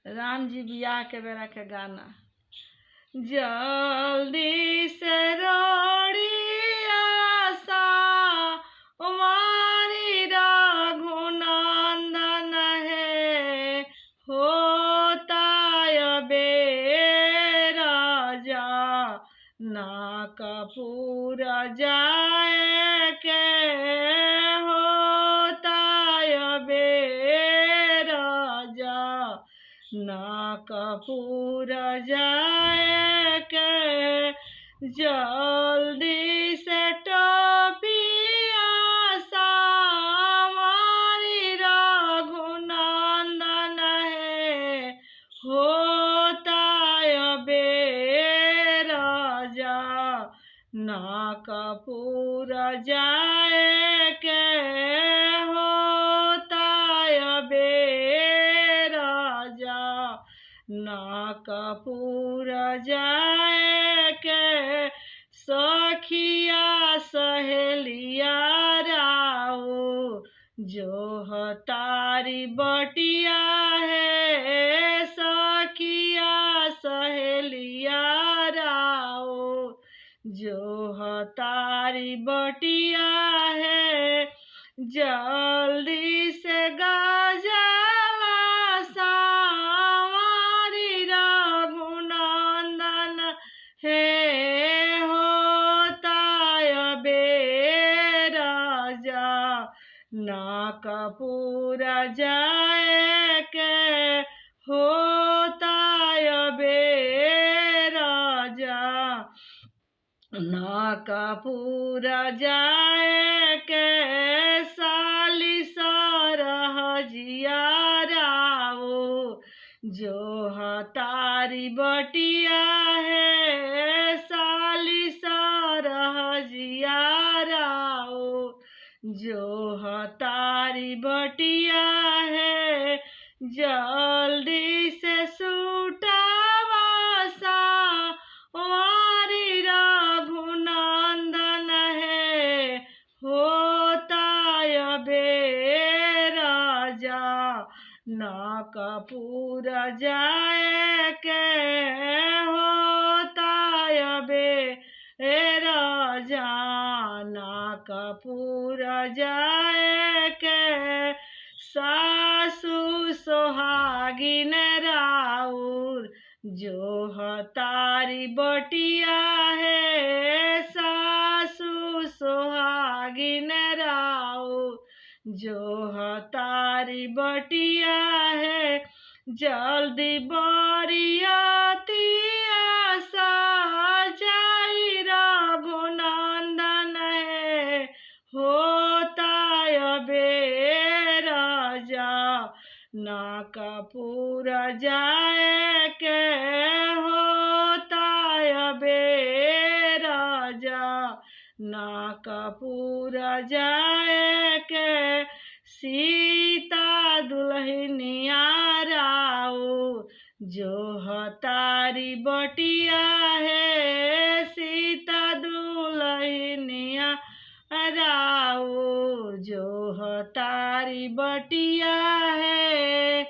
राम जी बियाह के बेरा के गाना। जल्दी से रोड़िया सा हमारी रघुनंदन है, होता बेराजा ना कपूर जाए के, होता बेराजा ना कपूर जाए के। जल्दी से टोपिया सा हमारी रघुनंदन है, होता बेराजा ना कपूर जाए के, होता बेराजा ना कपूर जाए के। सखिया सहेलिया राऊ जो तारी बटिया है, सखिया सहेलिया राऊ जो तारी बटिया है। जल्दी से गजला सा हमारी रघुनंदन है, होता बेराजा ना कपूर जाए के, होता बेराजा ना कपूर जाए के। साली सरहजिया राऊ जो तारी बटिया है, साली सरहजिया राऊ जो तारी बटिया है। जल्दी से सूटावा सा हमारी रघुनंदन है, होता बेराजा ना कपूर जाए के, होता बेराजा ना कपूर जाए के। सासु सोहागिन राउर जो तारी बटिया है, सासु सोहागिन राउर जो तारी बटिया है। जल्दी बरियातिया सा जाई रघुनंदन है, होता बेराजा ना कपूर जाए के, होता बेराजा ना कपूर जाए के। सीता दुल्हनिया राऊ जो तारी बटिया है, सीता दुल्हनिया राऊ जो तारी बटिया है।